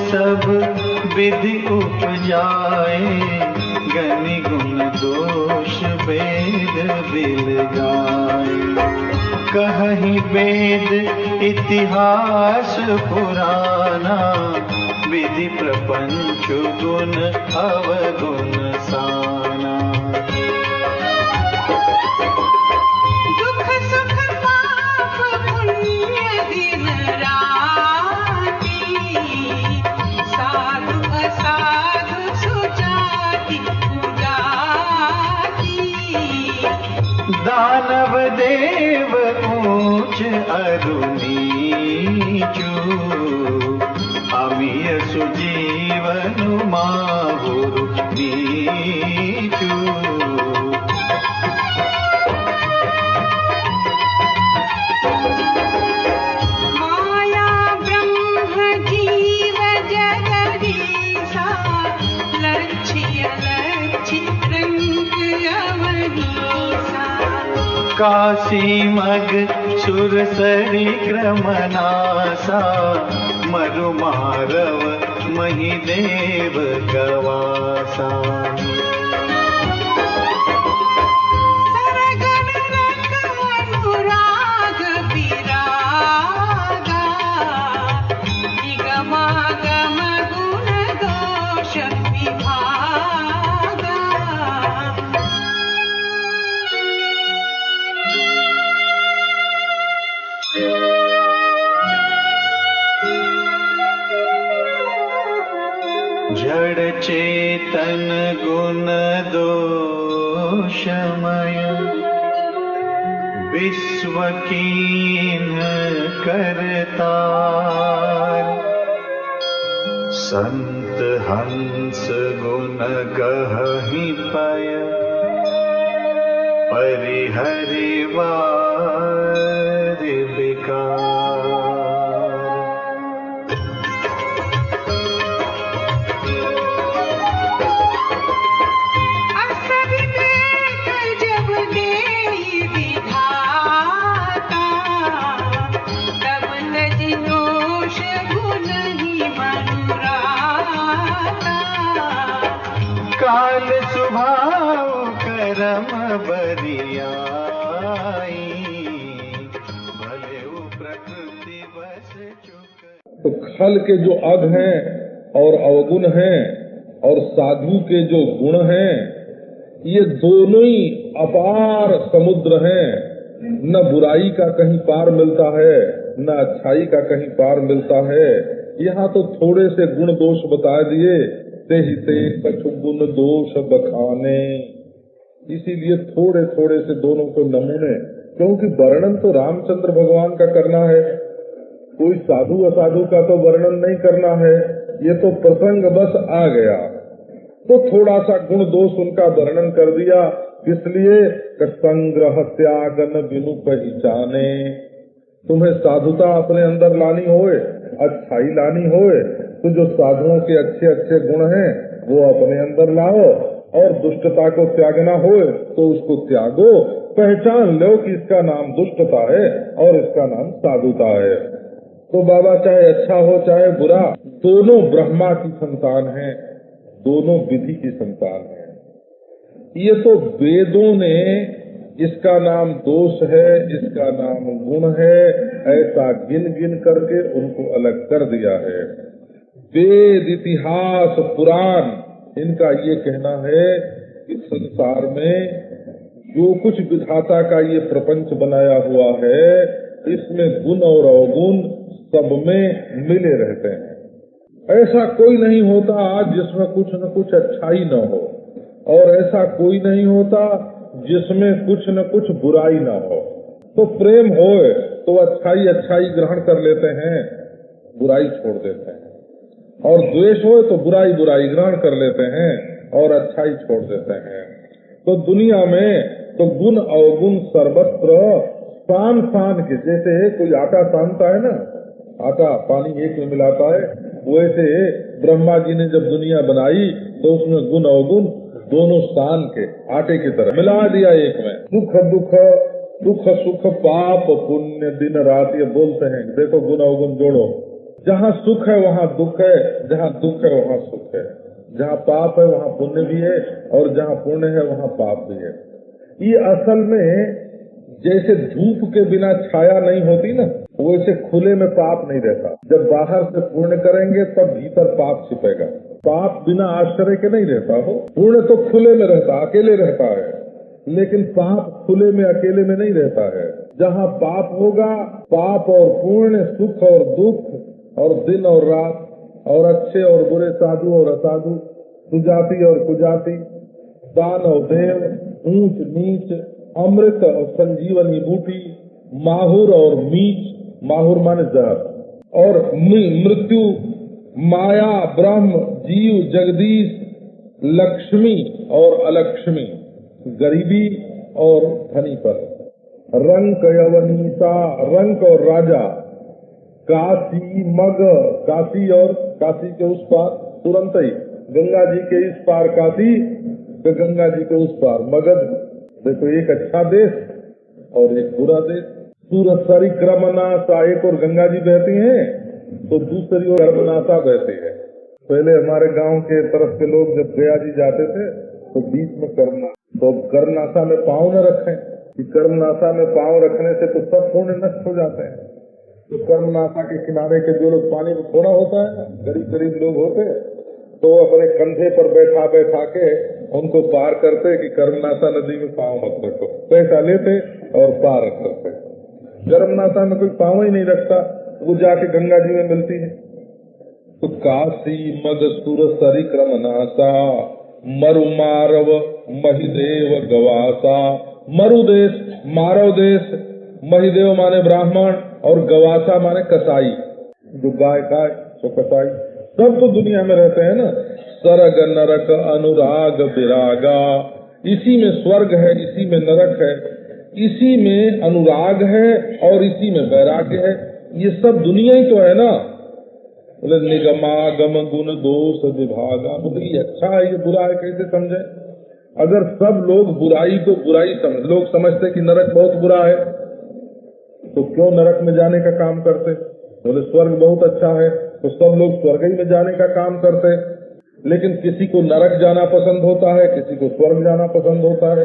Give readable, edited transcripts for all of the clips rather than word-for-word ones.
सब विधि उपजाए, गनि गुण दोष वेद बिल गाए। कहि वेद इतिहास पुराना, विधि प्रपंच गुण अवगुण साना। दुख सुख पाप पुण्य दिन राति, साधु असाधु सुजाति कुजाति। दानव देव ऊंच अरु नीचु, अमिय सुजीवन माहुरु नीचु। माया ब्रह्म जीव जगदीशा, लक्ष्य लक्षित रंग अवनीसा। काशी मग सुर सरी क्रमनासा, मरु मारव महिदेव गवासा। सरगण रख अनुराग विरागा, निगमागम गुण दोष विभागा। जड़ चेतन गुण दोषमय, विश्व कीन करतार। संत हंस गुण गहि पय, परिहरि वार विकार। काल स्वभाव करम बरियाई, भले प्रकृति बस चुक। तो खल के जो अग हैं और अवगुण हैं और साधु के जो गुण हैं, ये दोनों ही अपार समुद्र हैं। न बुराई का कहीं पार मिलता है, न अच्छाई का कहीं पार मिलता है। यहाँ तो थोड़े से गुण दोष बता दिए, ते कछु गुण दोष बखाने। इसीलिए थोड़े थोड़े से दोनों को नमूने, क्योंकि वर्णन तो रामचंद्र भगवान का करना है, कोई साधु असाधु का तो वर्णन नहीं करना है। ये तो प्रसंग बस आ गया तो थोड़ा सा गुण दोष उनका वर्णन कर दिया, इसलिए संग्रह त्यागन बिनु पहचाने। तुम्हें साधुता अपने अंदर लानी होए, अच्छाई लानी होए, तो जो साधुओं के अच्छे अच्छे गुण हैं वो अपने अंदर लाओ, और दुष्टता को त्यागना होए तो उसको त्यागो। पहचान लो कि इसका नाम दुष्टता है और इसका नाम साधुता है। तो बाबा चाहे अच्छा हो चाहे बुरा, दोनों ब्रह्मा की संतान हैं, दोनों विधि की संतान हैं। ये तो वेदों ने इसका नाम दोष है, इसका नाम गुण है, ऐसा गिन गिन करके उनको अलग कर दिया है। वेद इतिहास पुराण इनका ये कहना है कि संसार में जो कुछ विधाता का ये प्रपंच बनाया हुआ है, इसमें गुण और अवगुण सब में मिले रहते हैं। ऐसा कोई नहीं होता जिसमें कुछ न कुछ अच्छाई न हो, और ऐसा कोई नहीं होता जिसमें कुछ न कुछ बुराई न हो। तो प्रेम होए तो अच्छाई अच्छाई ग्रहण कर लेते हैं, बुराई छोड़ देते हैं, और द्वेष हो तो बुराई बुराई ग्रहण कर लेते हैं और अच्छाई छोड़ देते हैं। तो दुनिया में तो गुण अवगुण सर्वत्र सान सान के, जैसे कोई आटा सानता है ना, आटा पानी एक में मिलाता है, वैसे ब्रह्मा जी ने जब दुनिया बनाई तो उसमें गुण अवगुण दोनों सान के आटे की तरह मिला दिया एक में। सुख दुख, दुख सुख, पाप पुण्य, दिन रात, ये बोलते हैं देखो गुण अवगुण जोड़ो। जहाँ सुख है वहाँ दुख है, जहाँ दुख है वहाँ सुख है, जहाँ पाप है वहाँ पुण्य भी है और जहाँ पुण्य है वहाँ पाप भी है। ये असल में जैसे धूप के बिना छाया नहीं होती ना, वैसे खुले में पाप नहीं रहता। जब बाहर से पुण्य करेंगे तब भीतर पाप छिपेगा। पाप बिना आश्रय के नहीं रहता हो। पुण्य तो खुले में रहता, अकेले रहता है, लेकिन पाप खुले में अकेले में नहीं रहता है। जहाँ पाप होगा, पाप और पुण्य, सुख और दुख और दिन और रात और अच्छे और बुरे, साधु और असाधु, सुजाति और कुजाति, दान और देव, ऊंच नीच, अमृत और संजीवनी बूटी, माहुर और मीच, माहुर माने जहर, और मृत्यु, माया, ब्रह्म, जीव, जगदीश, लक्ष्मी और अलक्ष्मी, गरीबी और धनी पर, रंक यवनीता, रंक और राजा, काशी मग, काशी और काशी के उस पार, तुरंत ही गंगा जी के इस पार काशी, तो गंगा जी के उस पार मगध। देखो एक अच्छा देश और एक बुरा देश। सूरत सारी क्रमनाशा, एक और गंगा जी बहती हैं तो दूसरी ओर कर्मनाशा बहती है। पहले हमारे गांव के तरफ के लोग जब गया जी जाते थे तो बीच में करना, तो कर्मनाशा में पाँव न रखें कि कर्मनाशा में पाँव रखने से तो सब पुण्य नष्ट हो जाते हैं। तो कर्मनाशा के किनारे के जो लोग पानी में थोड़ा होता है, गरीब गरीब लोग होते, तो अपने कंधे पर बैठा बैठा के उनको पार करते कि कर्मनाशा नदी में पाँव मत रखो, पैसा लेते और पार करते। कर्मनाशा में कोई पाँव ही नहीं रखता, वो जाके गंगा जी में मिलती है। तो काशी मग सुर सरी क्रमनाशा, मरु मारव महिदेव गवासा। मरु देश, मारव देश, महिदेव माने ब्राह्मण और गवासा माने कसाई, जो गाय खाए तो कसाई। सब तो दुनिया में रहते हैं ना। सरग नरक अनुराग विरागा, इसी में स्वर्ग है, इसी में नरक है, इसी में अनुराग है और इसी में वैराग्य है। ये सब दुनिया ही तो है ना। बोले निगमागम गुण दोष विभागा, बोले ये अच्छा है ये बुरा है, कैसे समझे? अगर सब लोग बुराई को बुराई समझ, लोग समझते कि नरक बहुत बुरा है, तो क्यों नरक में जाने का काम करते? बोले स्वर्ग बहुत अच्छा है, तो सब लोग स्वर्ग ही में जाने का काम करते। लेकिन किसी को नरक जाना पसंद होता है, किसी को स्वर्ग जाना पसंद होता है।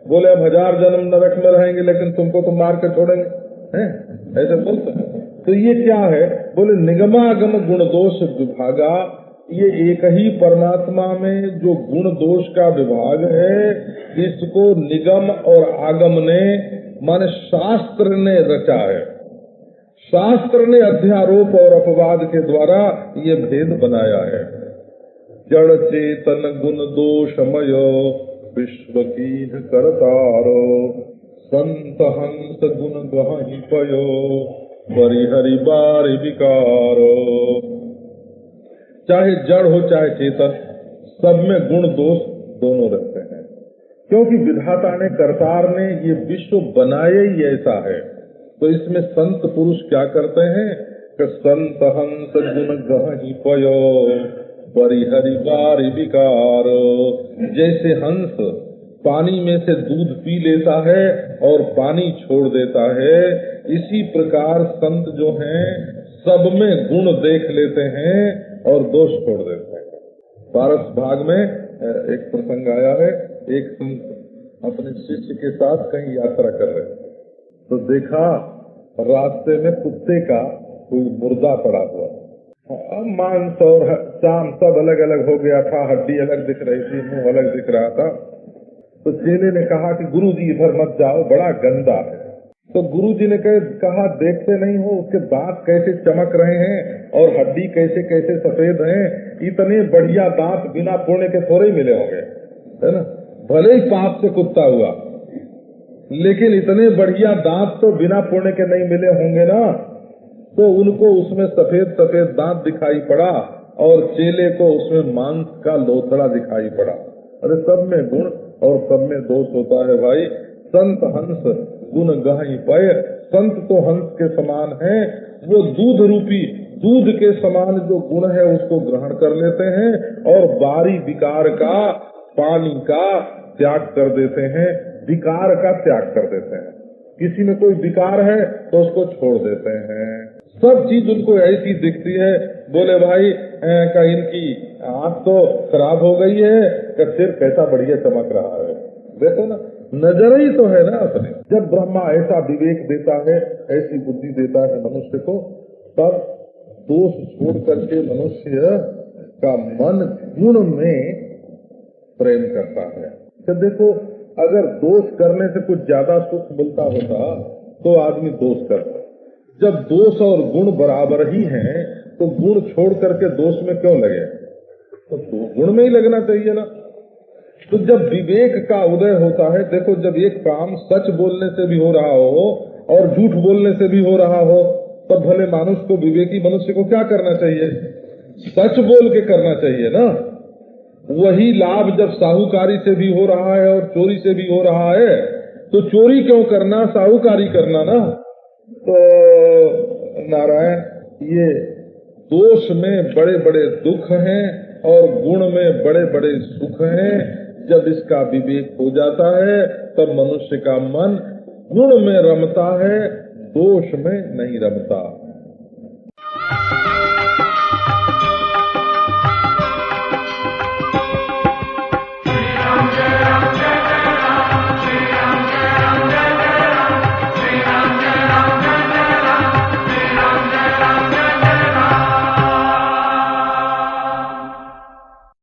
बोले अब 1000 जन्म नरक में रहेंगे लेकिन तुमको तो मार के छोड़ेंगे, हैं? ऐसे बोलते हैं। तो ये क्या है? बोले निगमागम गुण दोष विभागा, ये एक ही परमात्मा में जो गुण दोष का विभाग है, इसको निगम और आगम ने माने शास्त्र ने रचा है। शास्त्र ने अध्यारोप और अपवाद के द्वारा ये भेद बनाया है। जड़ चेतन गुण दोषमय विश्व कीन करतारो, संत हंस गुण गहि पयो परिहरि बारि विकारो। चाहे जड़ हो चाहे चेतन, सब में गुण दोष दोनों रहते हैं, क्योंकि विधाता ने, करतार ने ये विश्व बनाया ही ऐसा है। तो इसमें संत पुरुष क्या करते हैं कि संत हंस गुण गहि पयो परिहरि बारि विकारो। जैसे हंस पानी में से दूध पी लेता है और पानी छोड़ देता है, इसी प्रकार संत जो हैं सब में गुण देख लेते हैं और दोष छोड़ देते हैं। पारस भाग में एक प्रसंग आया है, एक संत अपने शिष्य के साथ कहीं यात्रा कर रहे थे, तो देखा रास्ते में कुत्ते का कोई मुर्दा पड़ा हुआ, मांस और चाम सब अलग अलग हो गया था, हड्डी अलग दिख रही थी, मुंह अलग दिख रहा था। तो चेले ने कहा कि गुरुजी इधर मत जाओ, बड़ा गंदा है। तो गुरुजी ने कहा देखते नहीं हो उसके दांत कैसे चमक रहे हैं और हड्डी कैसे कैसे सफेद हैं, इतने बढ़िया दांत बिना पुण्य के थोड़े ही मिले होंगे, है ना? भले ही पाप से कुत्ता हुआ, लेकिन इतने बढ़िया दांत तो बिना पुण्य के नहीं मिले होंगे ना। तो उनको उसमें सफेद सफेद दांत दिखाई पड़ा और चेले को उसमें मांस का लोथड़ा दिखाई पड़ा। अरे सब में गुण और सब में दोष होता है भाई। संत हंस गुण गहि पय, संत तो हंस के समान है, वो दूध रूपी दूध के समान जो गुण है उसको ग्रहण कर लेते हैं और बारी विकार का, पानी का त्याग कर देते हैं, विकार का त्याग कर देते हैं। किसी में कोई विकार है तो उसको छोड़ देते हैं। सब चीज उनको ऐसी दिखती है। बोले भाई का इनकी आँख तो खराब हो गई है, का सिर कैसा बढ़िया चमक रहा है। देखो ना, नजर ही तो है ना अपने। जब ब्रह्मा ऐसा विवेक देता है, ऐसी बुद्धि देता है मनुष्य को, तब दोष छोड़ करके मनुष्य का मन गुण में प्रेम करता है। तो देखो, अगर दोष करने से कुछ ज्यादा सुख मिलता होता तो आदमी दोष करता। जब दोष और गुण बराबर ही हैं, तो गुण छोड़ करके दोष में क्यों लगे? तो गुण में ही लगना चाहिए ना। तो जब विवेक का उदय होता है, देखो जब एक काम सच बोलने से भी हो रहा हो और झूठ बोलने से भी हो रहा हो, तब भले मानुष को, विवेकी मनुष्य को क्या करना चाहिए? सच बोल के करना चाहिए ना। वही लाभ जब साहूकारी से भी हो रहा है और चोरी से भी हो रहा है, तो चोरी क्यों करना, साहूकारी करना ना। तो नारायण, ये दोष में बड़े बड़े दुख हैं और गुण में बड़े बड़े सुख हैं। जब इसका विवेक हो जाता है तब मनुष्य का मन गुण में रमता है, दोष में नहीं रमता।